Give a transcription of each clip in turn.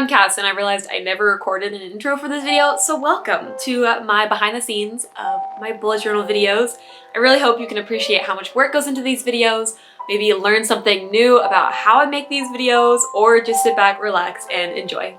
I'm Cass, and I realized I never recorded an intro for this video, so welcome to my behind the scenes of my bullet journal videos. I really hope you can appreciate how much work goes into these videos, maybe learn something new about how I make these videos, or just sit back, relax, and enjoy.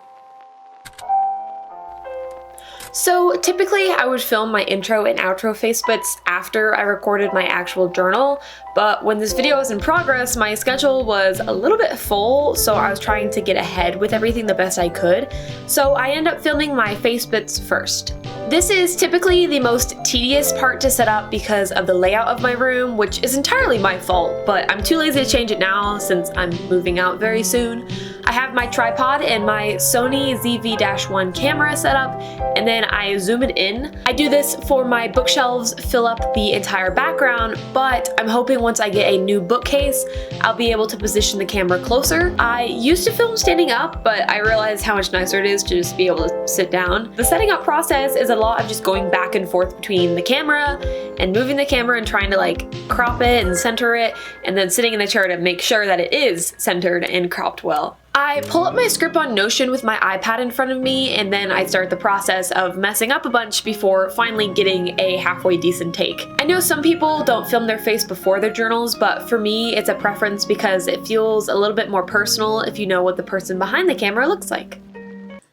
So typically I would film my intro and outro face bits after I recorded my actual journal, but when this video was in progress, my schedule was a little bit full, so I was trying to get ahead with everything the best I could, so I ended up filming my face bits first. This is typically the most tedious part to set up because of the layout of my room, which is entirely my fault, but I'm too lazy to change it now since I'm moving out very soon. I have my tripod and my Sony ZV-1 camera set up, and then I zoom it in. I do this for my bookshelves, fill up the entire background, but I'm hoping once I get a new bookcase, I'll be able to position the camera closer. I used to film standing up, but I realized how much nicer it is to just be able to sit down. The setting up process is a lot of just going back and forth between the camera and moving the camera and trying to like crop it and center it, and then sitting in the chair to make sure that it is centered and cropped well. I pull up my script on Notion with my iPad in front of me, and then I start the process of messing up a bunch before finally getting a halfway decent take. I know some people don't film their face before their journals, but for me it's a preference because it feels a little bit more personal if you know what the person behind the camera looks like.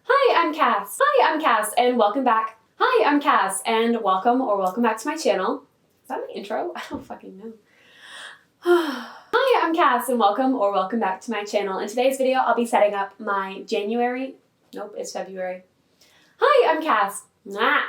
Hi, I'm Cass. Hi, I'm Cass, and welcome back. Hi, I'm Cass, and welcome back to my channel. Is that my intro? I don't fucking know. Hi, I'm Cass, and welcome back to my channel. In today's video, I'll be setting up my nope, it's February. Hi, I'm Cass. Nah.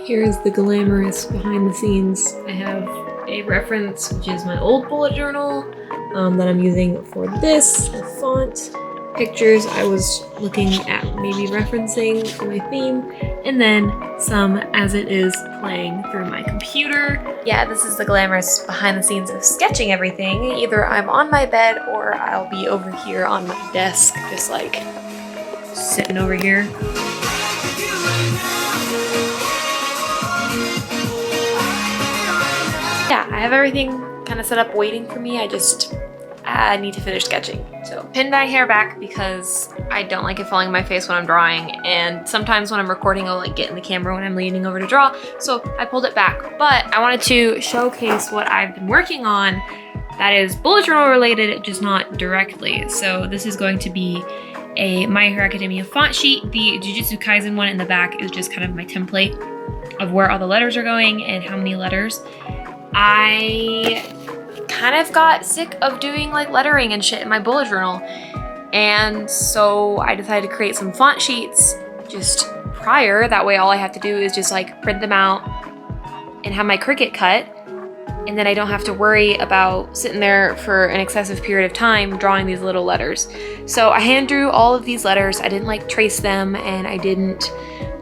Here is the glamorous behind the scenes. I have a reference, which is my old bullet journal that I'm using for this font. Pictures I was looking at maybe referencing in my theme, and then some as it is playing through my computer. Yeah, this is the glamorous behind the scenes of sketching everything. Either I'm on my bed or I'll be over here on my desk, just like sitting over here. Yeah, I have everything kind of set up waiting for me. I need to finish sketching. So pin my hair back because I don't like it falling in my face when I'm drawing, and sometimes when I'm recording I'll like get in the camera when I'm leaning over to draw, so I pulled it back. But I wanted to showcase what I've been working on that is bullet journal related, just not directly. So this is going to be a My Hero Academia font sheet. The Jujutsu Kaisen one in the back is just kind of my template of where all the letters are going and how many letters. I kind of got sick of doing like lettering and shit in my bullet journal, and so I decided to create some font sheets just prior. That way all I have to do is just like print them out and have my Cricut cut, and then I don't have to worry about sitting there for an excessive period of time drawing these little letters. So I hand drew all of these letters. I didn't like trace them, and I didn't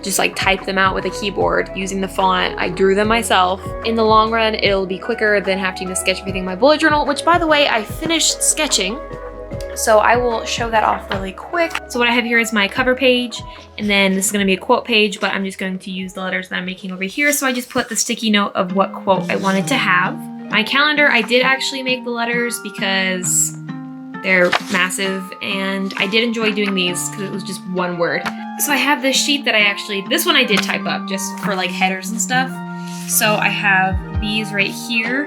just like type them out with a keyboard using the font. I drew them myself. In the long run, it'll be quicker than having to sketch everything in my bullet journal, which by the way, I finished sketching. So I will show that off really quick. So what I have here is my cover page, and then this is gonna be a quote page, but I'm just going to use the letters that I'm making over here. So I just put the sticky note of what quote I wanted to have. My calendar, I did actually make the letters because they're massive, and I did enjoy doing these because it was just one word. So I have this sheet that this one I did type up just for like headers and stuff. So I have these right here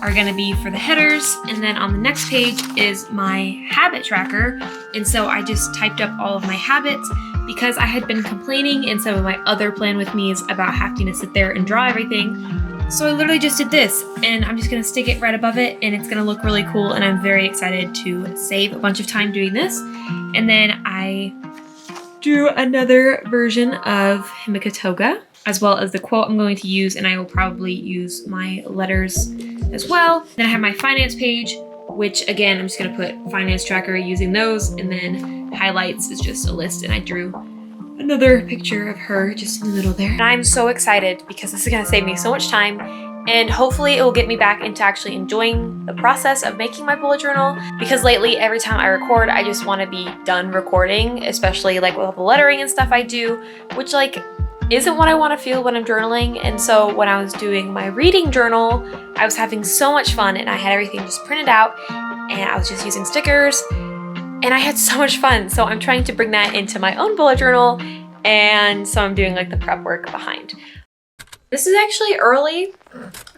are gonna be for the headers, and then on the next page is my habit tracker. And so I just typed up all of my habits because I had been complaining in some of my other plan with me's about having to sit there and draw everything. So I literally just did this, and I'm just gonna stick it right above it, and it's gonna look really cool, and I'm very excited to save a bunch of time doing this. And then I drew another version of Himika Toga, as well as the quote I'm going to use, and I will probably use my letters as well. Then I have my finance page, which again, I'm just gonna put finance tracker using those, and then highlights is just a list, and I drew another picture of her just in the middle there. And I'm so excited because this is gonna save me so much time, and hopefully it will get me back into actually enjoying the process of making my bullet journal, because lately every time I record I just want to be done recording, especially like with all the lettering and stuff I do, which like isn't what I want to feel when I'm journaling. And so when I was doing my reading journal, I was having so much fun and I had everything just printed out and I was just using stickers and I had so much fun. So I'm trying to bring that into my own bullet journal, and so I'm doing like the prep work behind. This is actually early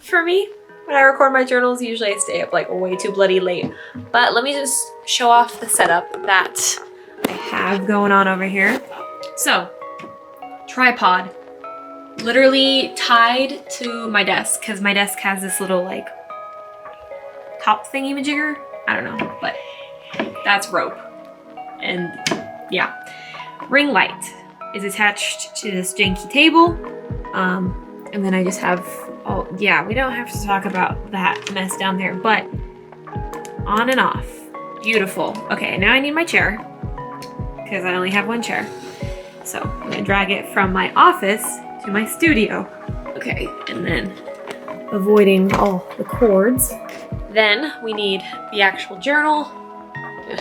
for me. When I record my journals, usually I stay up like way too bloody late. But let me just show off the setup that I have going on over here. So, tripod, literally tied to my desk, because my desk has this little like top thingy majigger. I don't know, but that's rope. And yeah, ring light is attached to this janky table. And then I just have, oh yeah, we don't have to talk about that mess down there, but on and off, beautiful. Okay, now I need my chair, because I only have one chair. So I'm gonna drag it from my office to my studio. Okay, and then avoiding all the cords. Then we need the actual journal.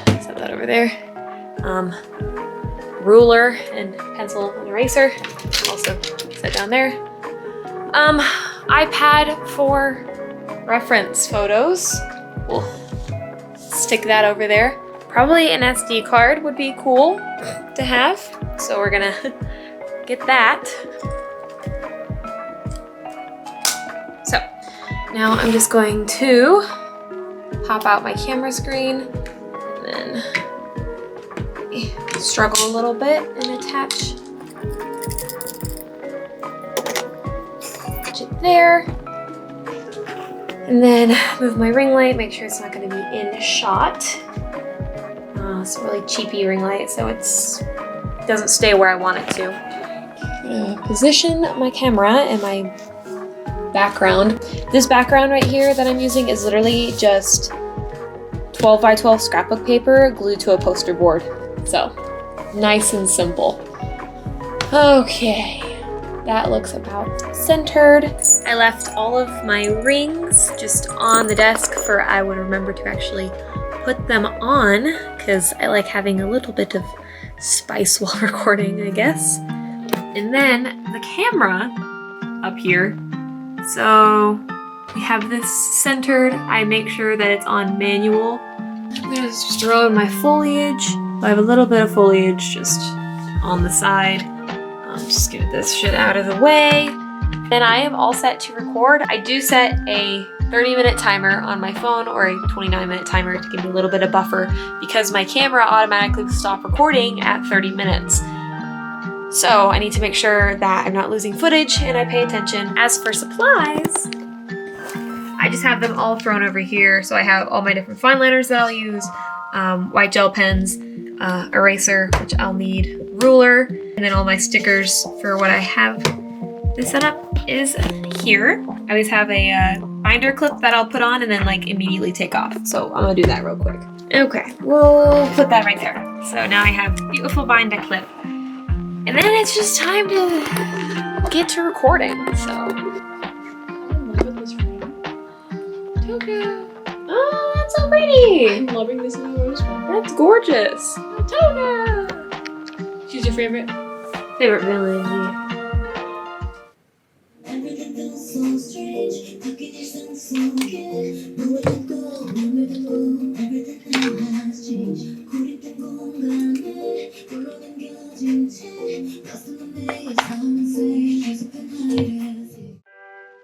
Set that over there. Ruler and pencil and eraser, also set down there. iPad for reference photos. We'll stick that over there. Probably an SD card would be cool to have, so we're gonna get that. So now I'm just going to pop out my camera screen and then struggle a little bit and attach it there. And then move my ring light, make sure it's not going to be in shot. It's a really cheapy ring light, so it doesn't stay where I want it to. Position my camera and my background. This background right here that I'm using is literally just 12 by 12 scrapbook paper glued to a poster board. So nice and simple. Okay, that looks about centered. I left all of my rings just on the desk for I would remember to actually put them on, because I like having a little bit of spice while recording, I guess. And then the camera up here. So we have this centered. I make sure that it's on manual. I'm gonna just throw in my foliage. I have a little bit of foliage just on the side. Just get this shit out of the way. Then I am all set to record. I do set a 30-minute timer on my phone, or a 29-minute timer to give me a little bit of buffer, because my camera automatically will stop recording at 30 minutes. So I need to make sure that I'm not losing footage and I pay attention. As for supplies, I just have them all thrown over here. So I have all my different fine liners that I'll use, white gel pens, eraser, which I'll need, ruler, and then all my stickers for what I have. The setup is here. I always have a binder clip that I'll put on and then like immediately take off. So I'm gonna do that real quick. Okay, we'll put that right there. So now I have a beautiful binder clip. And then it's just time to get to recording, so. I'm in love with this frame. Toga! Oh, that's so pretty! I'm loving this new rose one. That's gorgeous! Toga! She's your favorite? Favorite villain, yeah.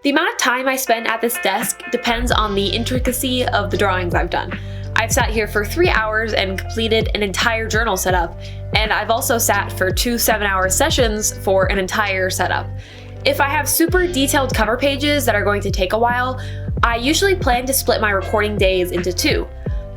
The amount of time I spend at this desk depends on the intricacy of the drawings I've done. I've sat here for 3 hours and completed an entire journal setup, and I've also sat for 2 7-hour sessions for an entire setup. If I have super detailed cover pages that are going to take a while, I usually plan to split my recording days into 2.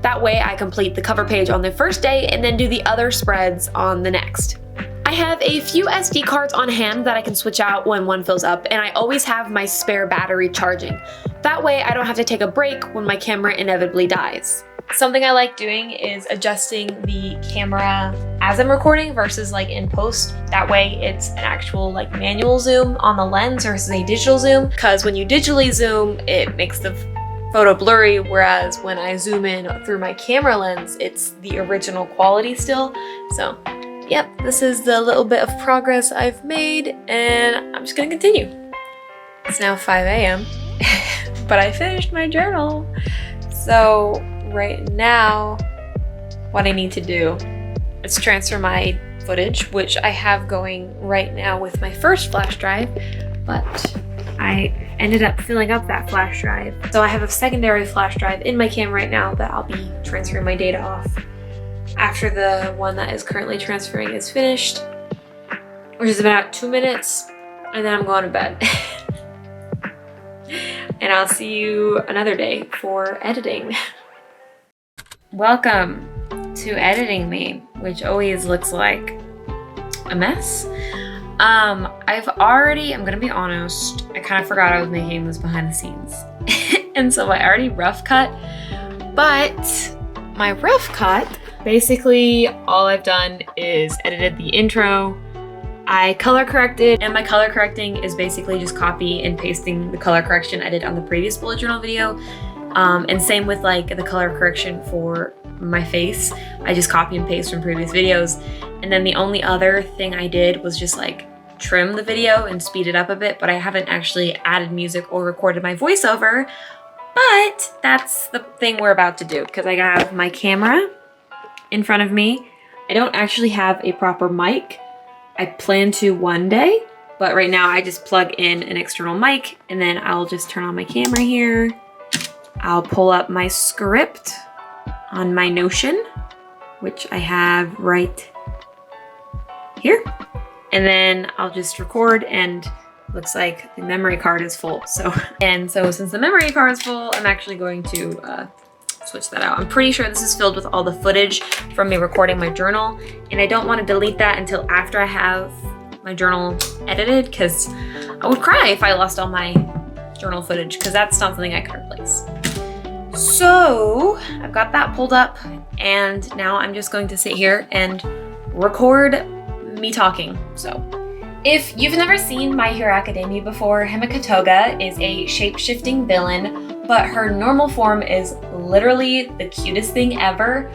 That way I complete the cover page on the first day and then do the other spreads on the next. I have a few SD cards on hand that I can switch out when one fills up, and I always have my spare battery charging. That way I don't have to take a break when my camera inevitably dies. Something I like doing is adjusting the camera as I'm recording versus like in post. That way it's an actual like manual zoom on the lens versus a digital zoom. Because when you digitally zoom, it makes the photo blurry, whereas when I zoom in through my camera lens, it's the original quality still. So yep, this is the little bit of progress I've made, and I'm just gonna continue. It's now 5 a.m. but I finished my journal. So right now, what I need to do is transfer my footage, which I have going right now with my first flash drive, but I ended up filling up that flash drive. So I have a secondary flash drive in my camera right now that I'll be transferring my data off after the one that is currently transferring is finished, which is about 2 minutes, and then I'm going to bed. And I'll see you another day for editing. Welcome to editing me, which always looks like a mess. I'm gonna be honest, I kind of forgot I was making this behind the scenes. And so I already rough cut, but my rough cut, basically all I've done is edited the intro, I color corrected, and my color correcting is basically just copy and pasting the color correction I did on the previous bullet journal video. And same with like the color correction for my face. I just copy and paste from previous videos. And then the only other thing I did was just like trim the video and speed it up a bit, but I haven't actually added music or recorded my voiceover. But that's the thing we're about to do, because I have my camera in front of me. I don't actually have a proper mic. I plan to one day, but right now I just plug in an external mic, and then I'll just turn on my camera here. I'll pull up my script on my Notion, which I have right here. And then I'll just record, and looks like the memory card is full. So since the memory card is full, I'm actually going to switch that out. I'm pretty sure this is filled with all the footage from me recording my journal, and I don't want to delete that until after I have my journal edited, because I would cry if I lost all my journal footage, because that's not something I can replace. So I've got that pulled up, and now I'm just going to sit here and record me talking. So if you've never seen My Hero Academia before, Himiko Toga is a shape-shifting villain, but her normal form is literally the cutest thing ever.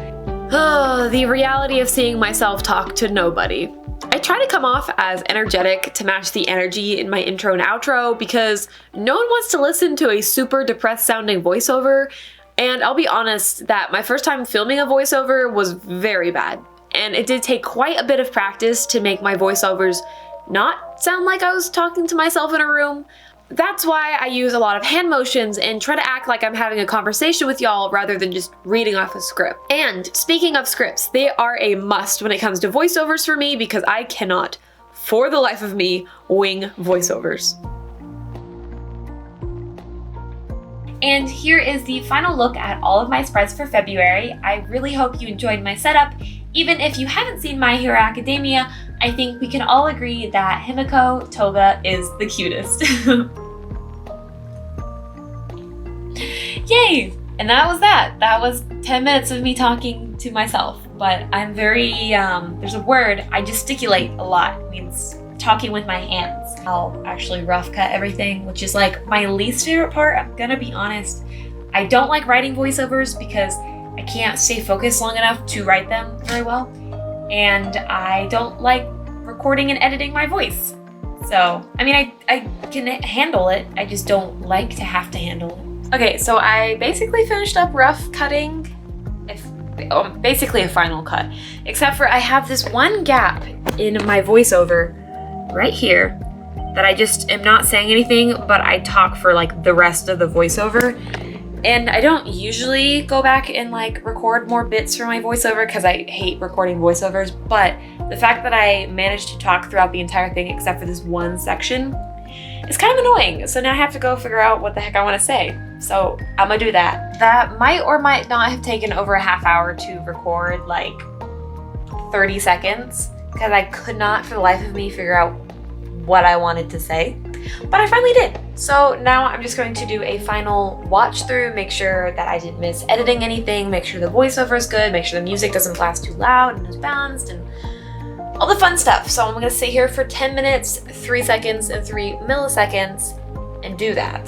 The reality of seeing myself talk to nobody. I try to come off as energetic to match the energy in my intro and outro, because no one wants to listen to a super depressed sounding voiceover, and I'll be honest that my first time filming a voiceover was very bad, and it did take quite a bit of practice to make my voiceovers not sound like I was talking to myself in a room. That's why I use a lot of hand motions and try to act like I'm having a conversation with y'all rather than just reading off a script. And speaking of scripts, they are a must when it comes to voiceovers for me, because I cannot, for the life of me, wing voiceovers. And here is the final look at all of my spreads for February. I really hope you enjoyed my setup. Even if you haven't seen My Hero Academia, I think we can all agree that Himiko Toga is the cutest. Yay! And that was that. That was 10 minutes of me talking to myself. But I'm very, there's a word, I gesticulate a lot. It means talking with my hands. I'll actually rough cut everything, which is like my least favorite part. I'm gonna be honest. I don't like writing voiceovers because I can't stay focused long enough to write them very well. And I don't like recording and editing my voice. So, I mean, I can handle it. I just don't like to have to handle it. Okay, so I basically finished up rough cutting, basically a final cut, except for I have this one gap in my voiceover right here that I just am not saying anything, but I talk for like the rest of the voiceover. And I don't usually go back and like record more bits for my voiceover because I hate recording voiceovers, but the fact that I managed to talk throughout the entire thing except for this one section is kind of annoying. So now I have to go figure out what the heck I want to say. So I'm gonna do that. That might or might not have taken over a half hour to record, like 30 seconds, because I could not for the life of me figure out what I wanted to say. But I finally did. So now I'm just going to do a final watch through, make sure that I didn't miss editing anything, make sure the voiceover is good, make sure the music doesn't blast too loud and is balanced, and all the fun stuff. So I'm gonna sit here for 10 minutes, 3 seconds, and 3 milliseconds and do that.